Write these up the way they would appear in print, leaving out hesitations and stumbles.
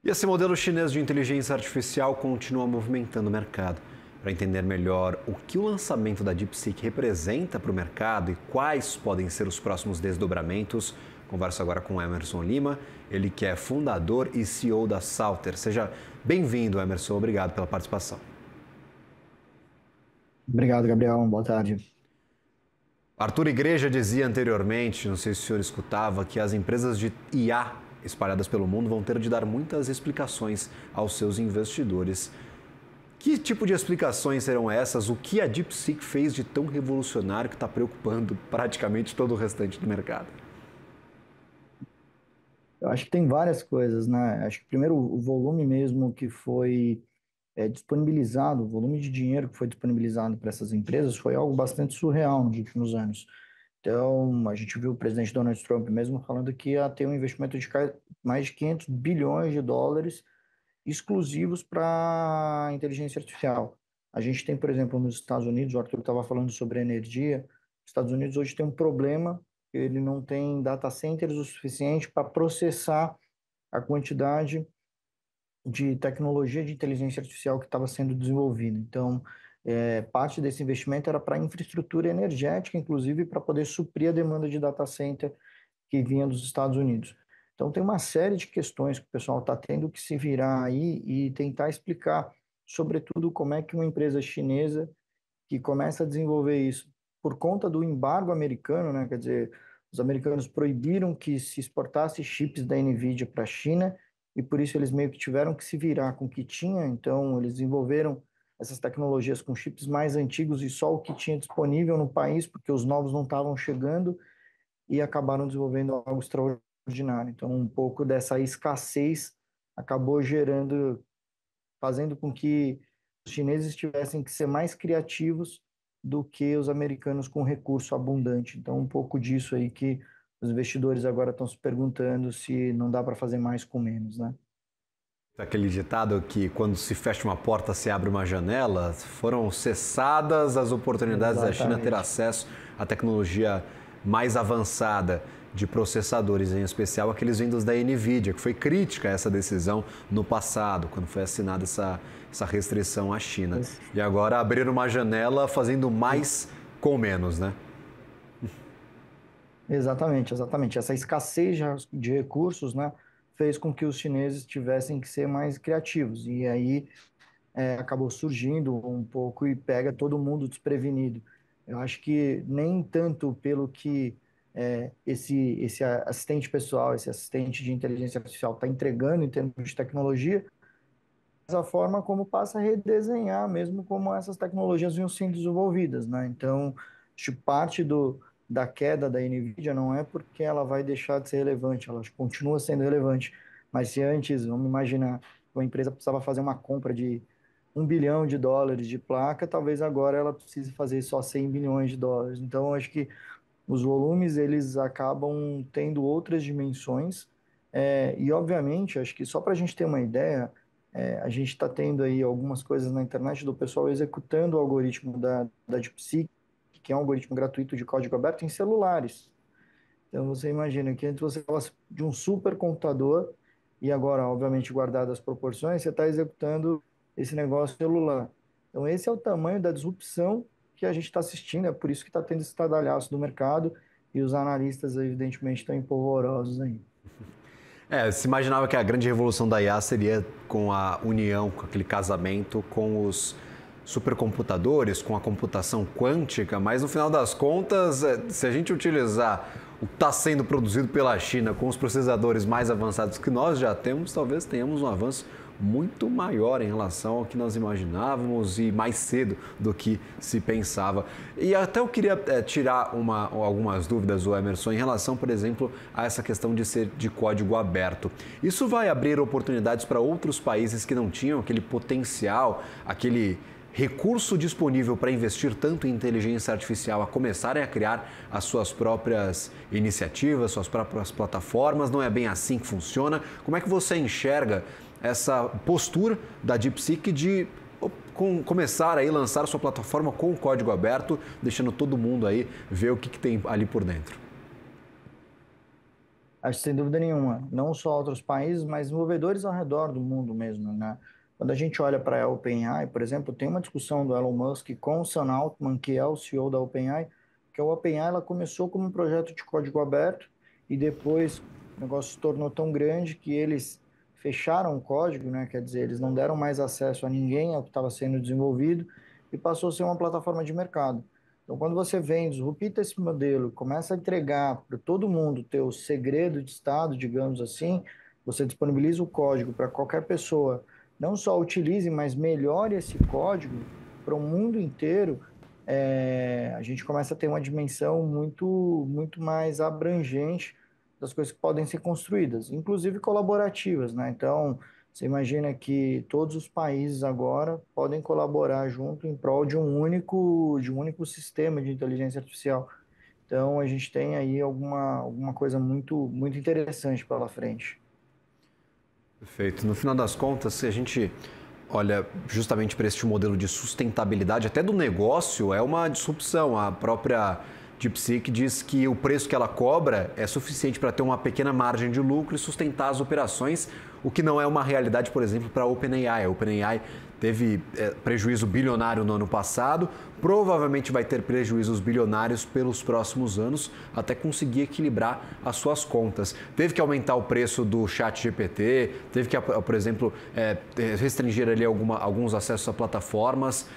E esse modelo chinês de inteligência artificial continua movimentando o mercado. Para entender melhor o que o lançamento da DeepSeek representa para o mercado e quais podem ser os próximos desdobramentos, converso agora com Emerson Lima, ele que é fundador e CEO da Salter. Seja bem-vindo, Emerson. Obrigado pela participação. Obrigado, Gabriel. Boa tarde. Arthur Igreja dizia anteriormente, não sei se o senhor escutava, que as empresas de IA espalhadas pelo mundo vão ter de dar muitas explicações aos seus investidores. Que tipo de explicações serão essas? O que a DeepSeek fez de tão revolucionário que está preocupando praticamente todo o restante do mercado? Eu acho que tem várias coisas, né? Acho que primeiro o volume mesmo que foi disponibilizado, o volume de dinheiro que foi disponibilizado para essas empresas foi algo bastante surreal nos últimos anos. Então, a gente viu o presidente Donald Trump mesmo falando que ia ter um investimento de mais de 500 bilhões de dólares exclusivos para inteligência artificial. A gente tem, por exemplo, nos Estados Unidos, o Arthur estava falando sobre energia, os Estados Unidos hoje tem um problema, ele não tem data centers o suficiente para processar a quantidade de tecnologia de inteligência artificial que estava sendo desenvolvida. Então, parte desse investimento era para infraestrutura energética, inclusive para poder suprir a demanda de data center que vinha dos Estados Unidos. Então, tem uma série de questões que o pessoal está tendo que se virar aí e tentar explicar, sobretudo, como é que uma empresa chinesa que começa a desenvolver isso por conta do embargo americano, né? Quer dizer, os americanos proibiram que se exportasse chips da NVIDIA para a China e por isso eles meio que tiveram que se virar com o que tinha. Então, eles desenvolveram essas tecnologias com chips mais antigos e só o que tinha disponível no país, porque os novos não estavam chegando e acabaram desenvolvendo algo extraordinário. Então, um pouco dessa escassez acabou gerando, fazendo com que os chineses tivessem que ser mais criativos do que os americanos com recurso abundante. Então, um pouco disso aí que os investidores agora estão se perguntando se não dá para fazer mais com menos, né? Aquele ditado que quando se fecha uma porta se abre uma janela, foram cessadas as oportunidades da China ter Exatamente. acesso à tecnologia mais avançada de processadores, em especial aqueles vindos da NVIDIA, que foi crítica a essa decisão no passado, quando foi assinada essa restrição à China. E agora abriram uma janela fazendo mais com menos, né? Exatamente, exatamente. Essa escassez de recursos, né, fez com que os chineses tivessem que ser mais criativos. E aí acabou surgindo um pouco e pega todo mundo desprevenido. Eu acho que nem tanto pelo que esse assistente pessoal, esse assistente de inteligência artificial está entregando em termos de tecnologia, mas a forma como passa a redesenhar mesmo como essas tecnologias vinham sendo desenvolvidas, né? Então, acho que parte da queda da NVIDIA não é porque ela vai deixar de ser relevante, ela continua sendo relevante. Mas se antes, vamos imaginar, uma empresa precisava fazer uma compra de 1 bilhão de dólares de placa, talvez agora ela precise fazer só 100 bilhões de dólares. Então, acho que os volumes eles acabam tendo outras dimensões. E, obviamente, acho que só para a gente ter uma ideia, a gente está tendo aí algumas coisas na internet do pessoal executando o algoritmo da DeepSeek, que é um algoritmo gratuito de código aberto, em celulares. Então, você imagina que antes você falava de um supercomputador e agora, obviamente, guardado as proporções, você está executando esse negócio celular. Então, esse é o tamanho da disrupção que a gente está assistindo, é por isso que está tendo esse estardalhaço do mercado e os analistas, evidentemente, estão empolvorosos aí. Se imaginava que a grande revolução da IA seria com a união, com aquele casamento com os supercomputadores, com a computação quântica, mas no final das contas, se a gente utilizar o que está sendo produzido pela China com os processadores mais avançados que nós já temos, talvez tenhamos um avanço muito maior em relação ao que nós imaginávamos e mais cedo do que se pensava. E até eu queria tirar algumas dúvidas, o Emerson, em relação, por exemplo, a essa questão de ser de código aberto. Isso vai abrir oportunidades para outros países que não tinham aquele potencial, aquele recurso disponível para investir tanto em inteligência artificial a começarem a criar as suas próprias iniciativas, suas próprias plataformas? Não é bem assim que funciona? Como é que você enxerga essa postura da DeepSeek de começar aí lançar sua plataforma com o código aberto, deixando todo mundo aí ver o que tem ali por dentro? Acho que sem dúvida nenhuma, não só outros países, mas desenvolvedores ao redor do mundo mesmo, né? Quando a gente olha para a OpenAI, por exemplo, tem uma discussão do Elon Musk com o Sam Altman, que é o CEO da OpenAI, que a OpenAI ela começou como um projeto de código aberto e depois o negócio se tornou tão grande que eles fecharam o código, né? Quer dizer, eles não deram mais acesso a ninguém ao que estava sendo desenvolvido e passou a ser uma plataforma de mercado. Então, quando você vem, disrupta esse modelo, começa a entregar para todo mundo o teu segredo de estado, digamos assim, você disponibiliza o código para qualquer pessoa, não só utilize, mas melhore esse código para o mundo inteiro, a gente começa a ter uma dimensão muito mais abrangente das coisas que podem ser construídas, inclusive colaborativas, né? Então, você imagina que todos os países agora podem colaborar junto em prol de um único sistema de inteligência artificial. Então, a gente tem aí alguma coisa muito interessante pela frente. Perfeito. No final das contas, se a gente olha justamente para este modelo de sustentabilidade, até do negócio, é uma disrupção. A própria DeepSeek diz que o preço que ela cobra é suficiente para ter uma pequena margem de lucro e sustentar as operações, o que não é uma realidade, por exemplo, para a OpenAI. A OpenAI teve prejuízo bilionário no ano passado, provavelmente vai ter prejuízos bilionários pelos próximos anos até conseguir equilibrar as suas contas. Teve que aumentar o preço do chat GPT, teve que, por exemplo, restringir ali alguns acessos a plataformas.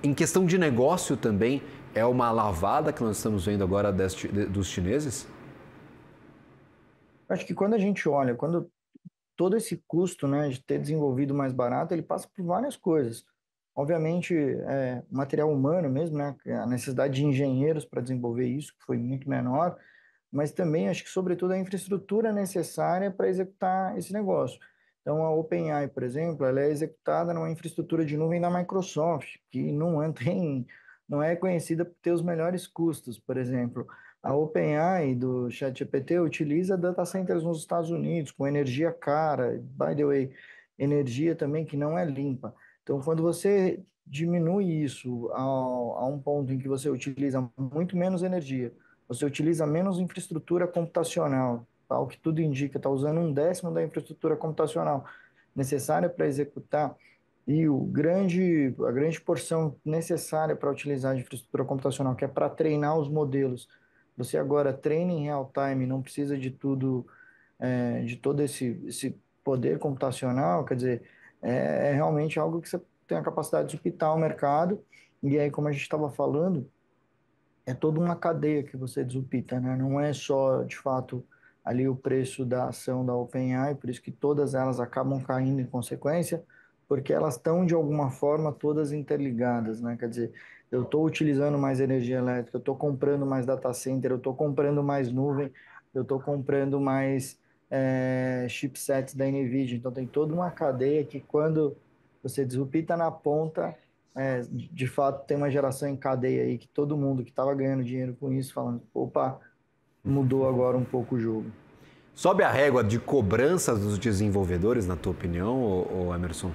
Em questão de negócio também, é uma lavada que nós estamos vendo agora dos chineses? Acho que quando a gente olha, quando todo esse custo, né, de ter desenvolvido mais barato, ele passa por várias coisas. Obviamente, material humano mesmo, né, a necessidade de engenheiros para desenvolver isso, que foi muito menor, mas também acho que, sobretudo, a infraestrutura necessária para executar esse negócio. Então, a OpenAI, por exemplo, ela é executada numa infraestrutura de nuvem da Microsoft, que não é conhecida por ter os melhores custos, por exemplo. A OpenAI do ChatGPT utiliza data centers nos Estados Unidos, com energia cara, by the way, energia também que não é limpa. Então, quando você diminui isso a um ponto em que você utiliza muito menos energia, você utiliza menos infraestrutura computacional, ao que tudo indica, está usando um décimo da infraestrutura computacional necessária para executar e a grande porção necessária para utilizar de infraestrutura computacional, que é para treinar os modelos. Você agora treina em real time, não precisa de tudo, de todo esse poder computacional, quer dizer, é realmente algo que você tem a capacidade de hospitar o mercado. E aí, como a gente estava falando, é toda uma cadeia que você desupita, né? Não é só, de fato, ali o preço da ação da OpenAI, por isso que todas elas acabam caindo em consequência, porque elas estão, de alguma forma, todas interligadas, né? Quer dizer, eu estou utilizando mais energia elétrica, eu estou comprando mais data center, eu estou comprando mais nuvem, eu estou comprando mais chipsets da NVIDIA. Então, tem toda uma cadeia que, quando você desupita na ponta, de fato, tem uma geração em cadeia aí que todo mundo que estava ganhando dinheiro com isso, falando, opa, mudou agora um pouco o jogo. Sobe a régua de cobranças dos desenvolvedores, na tua opinião, ô Emerson?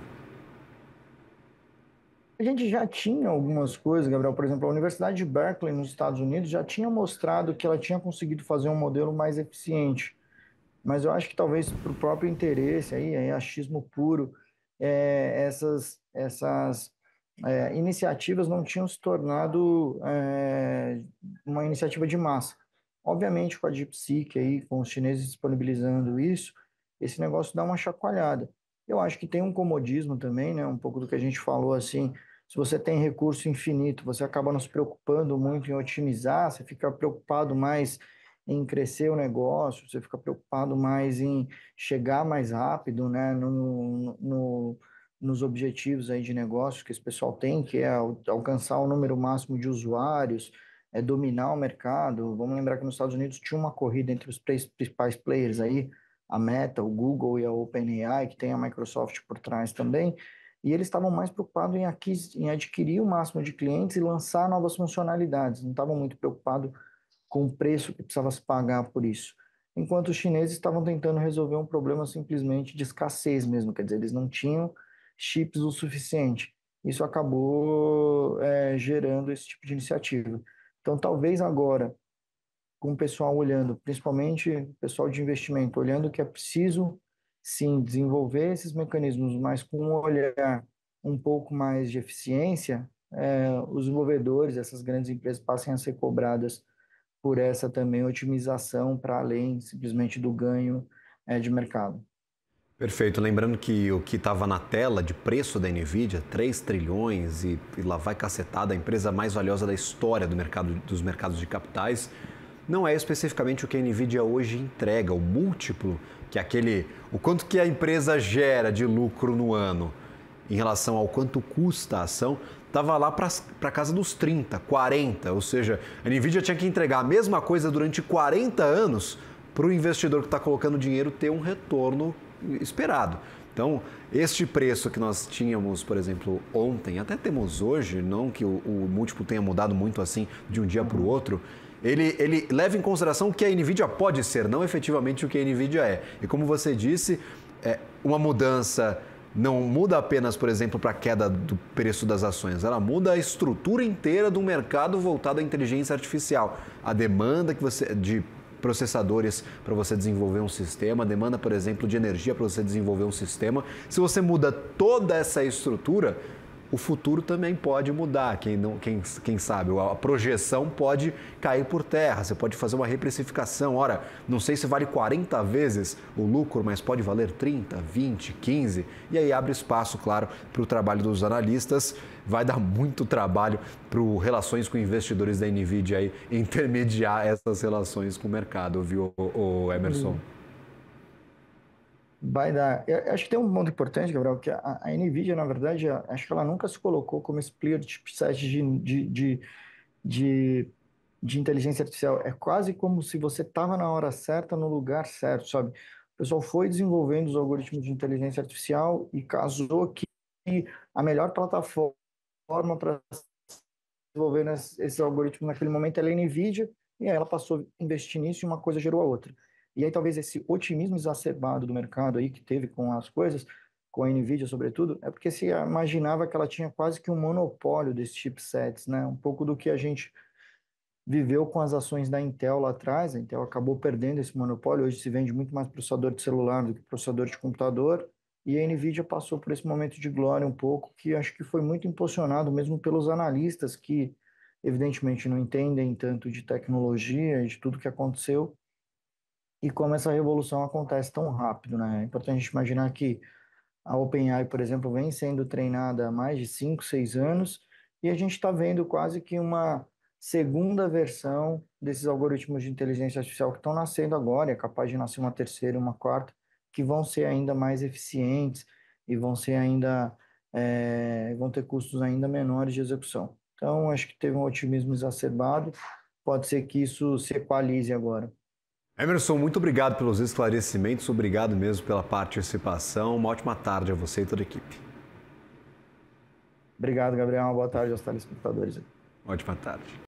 A gente já tinha algumas coisas, Gabriel, por exemplo, a Universidade de Berkeley, nos Estados Unidos, já tinha mostrado que ela tinha conseguido fazer um modelo mais eficiente, mas eu acho que talvez para o próprio interesse, aí achismo puro, essas iniciativas não tinham se tornado uma iniciativa de massa. Obviamente, com a DeepSeek aí, com os chineses disponibilizando isso, esse negócio dá uma chacoalhada. Eu acho que tem um comodismo também, né? Um pouco do que a gente falou assim. Se você tem recurso infinito, você acaba não se preocupando muito em otimizar, você fica preocupado mais em crescer o negócio, você fica preocupado mais em chegar mais rápido, né, nos objetivos aí de negócio que esse pessoal tem, que é alcançar o número máximo de usuários, dominar o mercado. Vamos lembrar que nos Estados Unidos tinha uma corrida entre os principais players aí, a Meta, o Google e a OpenAI, que tem a Microsoft por trás também, e eles estavam mais preocupados em adquirir o máximo de clientes e lançar novas funcionalidades, não estavam muito preocupados com o preço que precisava se pagar por isso. Enquanto os chineses estavam tentando resolver um problema simplesmente de escassez mesmo, quer dizer, eles não tinham chips o suficiente. Isso acabou gerando esse tipo de iniciativa. Então, talvez agora, com o pessoal olhando, principalmente o pessoal de investimento, olhando que é preciso, sim, desenvolver esses mecanismos, mas com um olhar um pouco mais de eficiência, os desenvolvedores, essas grandes empresas passem a ser cobradas por essa também otimização para além simplesmente do ganho de mercado. Perfeito. Lembrando que o que estava na tela de preço da Nvidia, 3 trilhões e lá vai cacetada, a empresa mais valiosa da história do mercado, dos mercados de capitais, não é especificamente o que a Nvidia hoje entrega, o múltiplo, que é o quanto que a empresa gera de lucro no ano em relação ao quanto custa a ação, estava lá para casa dos 30, 40, ou seja, a Nvidia tinha que entregar a mesma coisa durante 40 anos para o investidor que está colocando dinheiro ter um retorno esperado. Então, este preço que nós tínhamos, por exemplo, ontem, até temos hoje, não que o múltiplo tenha mudado muito assim de um dia para o outro, ele leva em consideração o que a Nvidia pode ser, não efetivamente o que a Nvidia é. E como você disse, uma mudança não muda apenas, por exemplo, para a queda do preço das ações, ela muda a estrutura inteira do mercado voltado à inteligência artificial. A demanda de processadores para você desenvolver um sistema, a demanda, por exemplo, de energia para você desenvolver um sistema. Se você muda toda essa estrutura, o futuro também pode mudar, quem sabe, a projeção pode cair por terra, você pode fazer uma reprecificação, ora, não sei se vale 40 vezes o lucro, mas pode valer 30, 20, 15, e aí abre espaço, claro, para o trabalho dos analistas, vai dar muito trabalho para o relações com investidores da Nvidia aí, intermediar essas relações com o mercado, viu, Emerson? Vai dar. Eu acho que tem um ponto importante, Gabriel, que a NVIDIA, na verdade, acho que ela nunca se colocou como esse player de chipset de, de inteligência artificial. É quase como se você estava na hora certa, no lugar certo, sabe? O pessoal foi desenvolvendo os algoritmos de inteligência artificial e casou que a melhor plataforma para desenvolver esses algoritmos naquele momento era a NVIDIA, e aí ela passou a investir nisso e uma coisa gerou a outra. E aí talvez esse otimismo exacerbado do mercado aí que teve com as coisas, com a Nvidia sobretudo, é porque se imaginava que ela tinha quase que um monopólio desses chipsets, né? Um pouco do que a gente viveu com as ações da Intel lá atrás. A Intel acabou perdendo esse monopólio, hoje se vende muito mais processador de celular do que processador de computador, e a Nvidia passou por esse momento de glória um pouco, que acho que foi muito impulsionado mesmo pelos analistas que evidentemente não entendem tanto de tecnologia e de tudo que aconteceu, e como essa revolução acontece tão rápido, né? É importante a gente imaginar que a OpenAI, por exemplo, vem sendo treinada há mais de 5, 6 anos e a gente está vendo quase que uma segunda versão desses algoritmos de inteligência artificial que estão nascendo agora, e é capaz de nascer uma terceira e uma quarta, que vão ser ainda mais eficientes e vão ser ainda, vão ter custos ainda menores de execução. Então, acho que teve um otimismo exacerbado, pode ser que isso se equalize agora. Emerson, muito obrigado pelos esclarecimentos, obrigado mesmo pela participação. Uma ótima tarde a você e toda a equipe. Obrigado, Gabriel. Uma boa tarde aos telespectadores. Ótima tarde.